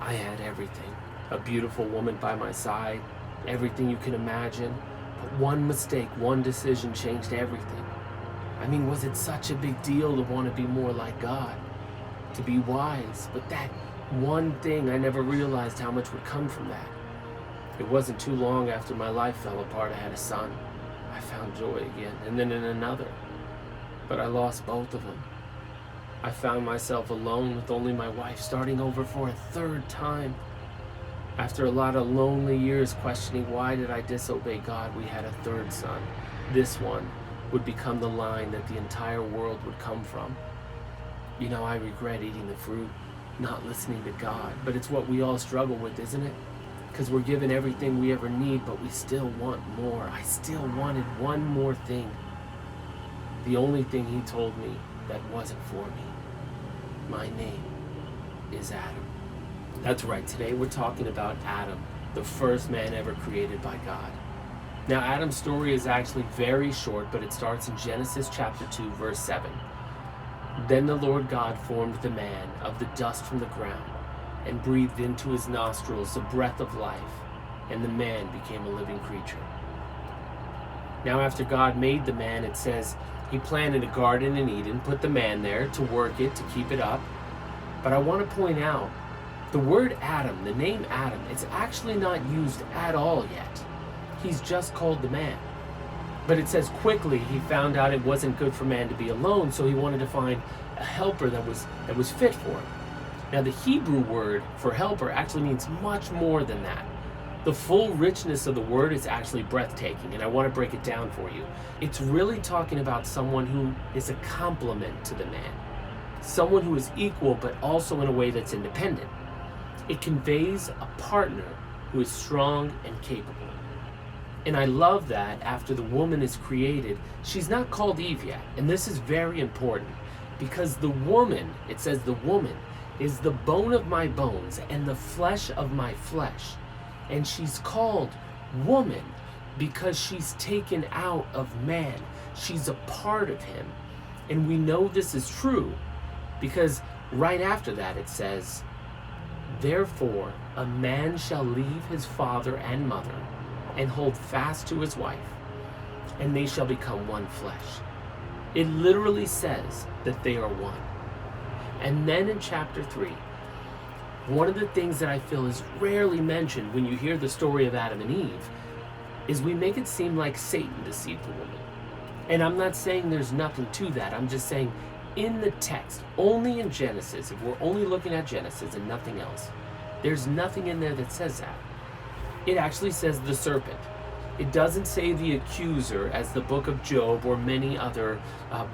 I had everything. A beautiful woman by my side, everything you can imagine. But one mistake, one decision changed everything. I mean, was it such a big deal to want to be more like God? To be wise? But that one thing, I never realized how much would come from that. It wasn't too long after my life fell apart, I had a son. I found joy again, and then in another. But I lost both of them. I found myself alone with only my wife, starting over for a third time. After a lot of lonely years questioning why did I disobey God, we had a third son. This one would become the line that the entire world would come from. You know, I regret eating the fruit, not listening to God, but it's what we all struggle with, isn't it? Because we're given everything we ever need, but we still want more. I still wanted one more thing. The only thing he told me that wasn't for me. My name is Adam. That's right, today we're talking about Adam, the first man ever created by God. Now, Adam's story is actually very short, but it starts in Genesis chapter 2, verse 7. Then the Lord God formed the man of the dust from the ground and breathed into his nostrils the breath of life, and the man became a living creature. Now, after God made the man, it says he planted a garden in Eden, put the man there to work it, to keep it up. But I want to point out, the word Adam, the name Adam, it's actually not used at all yet. He's just called the man. But it says quickly he found out it wasn't good for man to be alone, so he wanted to find a helper that was fit for him. Now, the Hebrew word for helper actually means much more than that. The full richness of the word is actually breathtaking, and I want to break it down for you. It's really talking about someone who is a complement to the man. Someone who is equal, but also in a way that's independent. It conveys a partner who is strong and capable. And I love that after the woman is created, she's not called Eve yet. And this is very important because the woman, it says the woman, is the bone of my bones and the flesh of my flesh. And she's called woman because she's taken out of man. She's a part of him. And we know this is true because right after that it says, therefore a man shall leave his father and mother and hold fast to his wife, and they shall become one flesh. It literally says that they are one. And then in chapter 3, one of the things that I feel is rarely mentioned when you hear the story of Adam and Eve is we make it seem like Satan deceived the woman. And I'm not saying there's nothing to that. I'm just saying in the text, only in Genesis, if we're only looking at Genesis and nothing else, there's nothing in there that says that. It actually says the serpent. It doesn't say the accuser as the book of Job or many other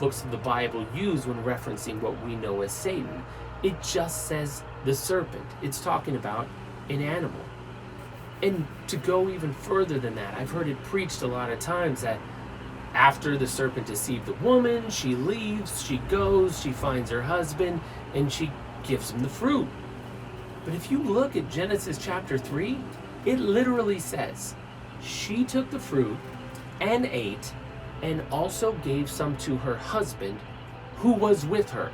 books of the Bible use when referencing what we know as Satan. It just says the serpent. It's talking about an animal. And to go even further than that, I've heard it preached a lot of times that after the serpent deceived the woman, she leaves, she goes, she finds her husband, and she gives him the fruit. But if you look at Genesis chapter 3, it literally says, she took the fruit and ate and also gave some to her husband who was with her.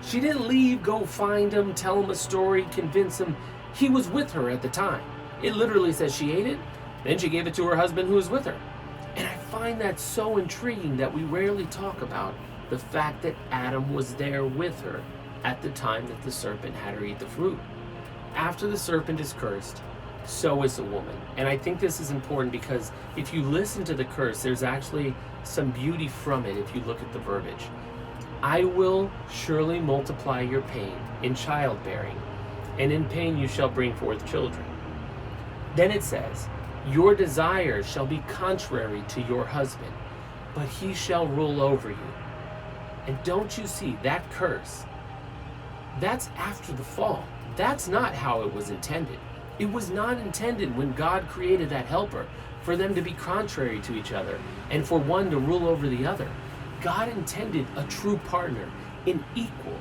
She didn't leave, go find him, tell him a story, convince him. He was with her at the time. It literally says she ate it, then she gave it to her husband who was with her. And I find that so intriguing that we rarely talk about the fact that Adam was there with her at the time that the serpent had her eat the fruit. After the serpent is cursed, so is the woman. And I think this is important because if you listen to the curse, there's actually some beauty from it if you look at the verbiage. I will surely multiply your pain in childbearing, and in pain you shall bring forth children. Then it says, your desires shall be contrary to your husband, but he shall rule over you. And don't you see that curse? That's after the fall. That's not how it was intended. It was not intended when God created that helper for them to be contrary to each other and for one to rule over the other. God intended a true partner, an equal.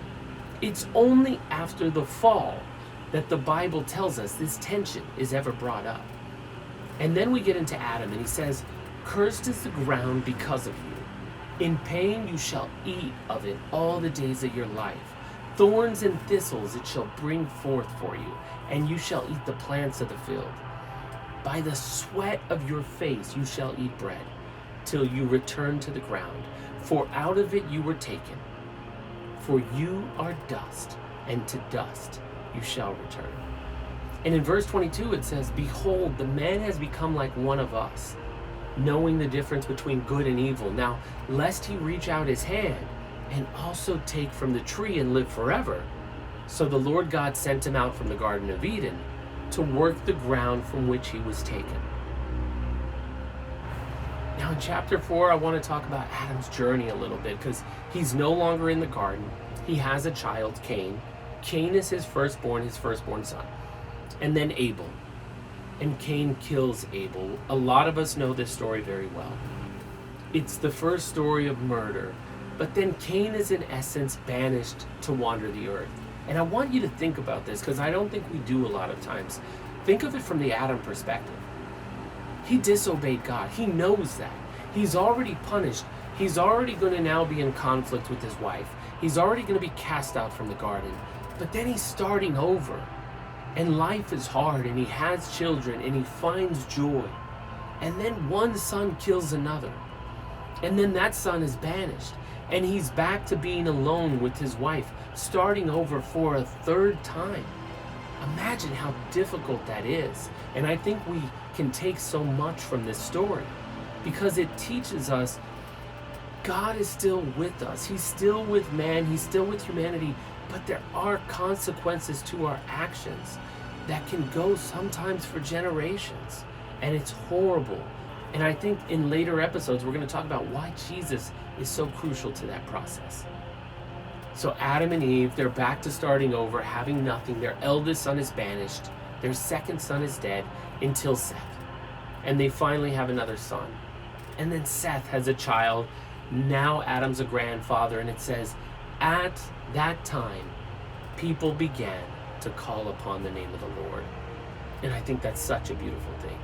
It's only after the fall that the Bible tells us this tension is ever brought up. And then we get into Adam and he says, cursed is the ground because of you. In pain you shall eat of it all the days of your life. Thorns and thistles it shall bring forth for you, and you shall eat the plants of the field. By the sweat of your face you shall eat bread, till you return to the ground, for out of it you were taken. For you are dust, and to dust you shall return. And in verse 22 it says, behold, the man has become like one of us, knowing the difference between good and evil. Now, lest he reach out his hand and also take from the tree and live forever. So the Lord God sent him out from the Garden of Eden to work the ground from which he was taken. Now in chapter 4, I want to talk about Adam's journey a little bit, because he's no longer in the garden. He has a child, Cain. Cain is his firstborn son. And then Abel. And Cain kills Abel. A lot of us know this story very well. It's the first story of murder. But then Cain is in essence banished to wander the earth. And I want you to think about this, because I don't think we do a lot of times. Think of it from the Adam perspective. He disobeyed God. He knows that. He's already punished. He's already going to now be in conflict with his wife. He's already going to be cast out from the garden. But then he's starting over. And life is hard, and he has children, and he finds joy. And then one son kills another. And then that son is banished. And he's back to being alone with his wife, starting over for a third time. Imagine how difficult that is. And I think we can take so much from this story, because it teaches us God is still with us. He's still with man. He's still with humanity. But there are consequences to our actions that can go sometimes for generations. And it's horrible. And I think in later episodes, we're going to talk about why Jesus is so crucial to that process. So Adam and Eve, they're back to starting over, having nothing. Their eldest son is banished. Their second son is dead until Seth. And they finally have another son. And then Seth has a child. Now Adam's a grandfather. And it says, at that time, people began to call upon the name of the Lord. And I think that's such a beautiful thing.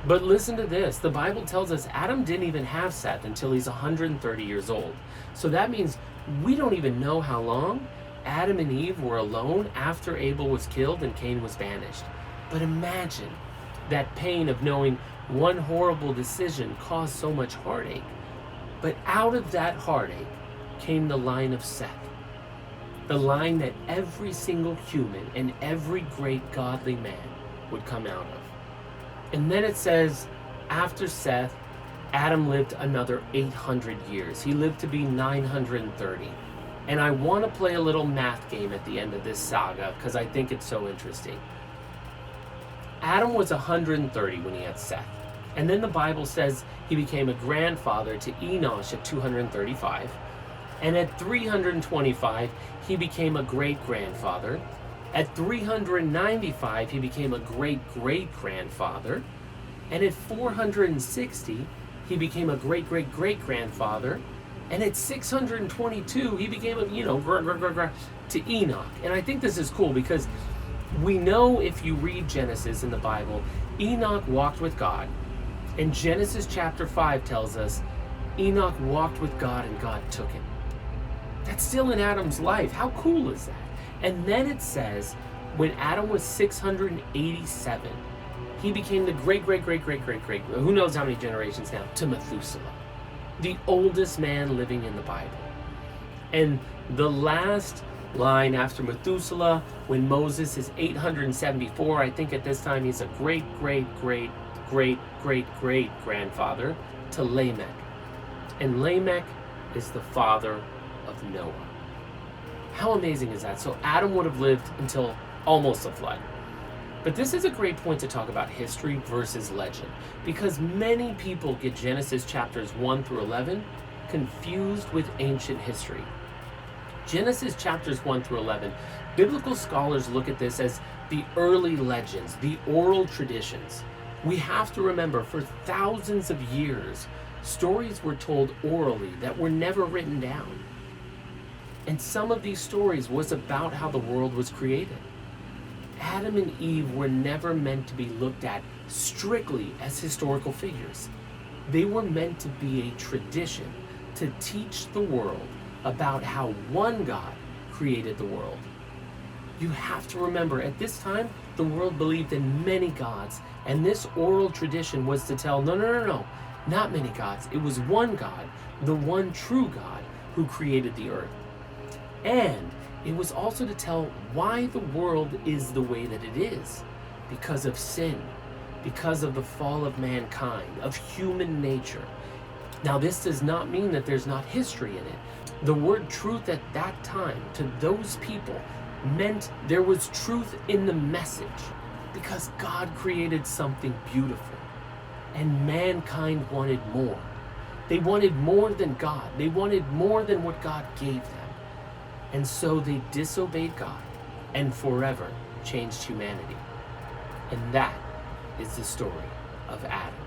But listen to this. The Bible tells us Adam didn't even have Seth until he's 130 years old. So that means we don't even know how long Adam and Eve were alone after Abel was killed and Cain was banished. But imagine that pain of knowing one horrible decision caused so much heartache. But out of that heartache came the line of Seth. The line that every single human and every great godly man would come out of. And then it says, after Seth, Adam lived another 800 years. He lived to be 930. And I want to play a little math game at the end of this saga, because I think it's so interesting. Adam was 130 when he had Seth. And then the Bible says he became a grandfather to Enosh at 235. And at 325, he became a great-grandfather. At 395, he became a great-great-grandfather. And at 460, he became a great-great-great-grandfather. And at 622, he became to Enoch. And I think this is cool because we know if you read Genesis in the Bible, Enoch walked with God. And Genesis chapter 5 tells us Enoch walked with God and God took him. That's still in Adam's life. How cool is that? And then it says, when Adam was 687, he became the great, who knows how many generations now, to Methuselah, the oldest man living in the Bible. And the last line after Methuselah, when Moses is 874, I think at this time he's a great-grandfather to Lamech. And Lamech is the father of Noah. How amazing is that? So Adam would have lived until almost the flood. But this is a great point to talk about history versus legend, because many people get Genesis chapters 1 through 11 confused with ancient history. Genesis chapters 1 through 11, biblical scholars look at this as the early legends, the oral traditions. We have to remember, for thousands of years, stories were told orally that were never written down. And some of these stories was about how the world was created. Adam and Eve were never meant to be looked at strictly as historical figures. They were meant to be a tradition to teach the world about how one God created the world. You have to remember, at this time, the world believed in many gods, and this oral tradition was to tell, no, not many gods. It was one God, the one true God, who created the earth. And it was also to tell why the world is the way that it is. Because of sin, because of the fall of mankind, of human nature. Now, this does not mean that there's not history in it. The word truth at that time, to those people, meant there was truth in the message, because God created something beautiful, and mankind wanted more. They wanted more than God. They wanted more than what God gave them. And so they disobeyed God and forever changed humanity. And that is the story of Adam.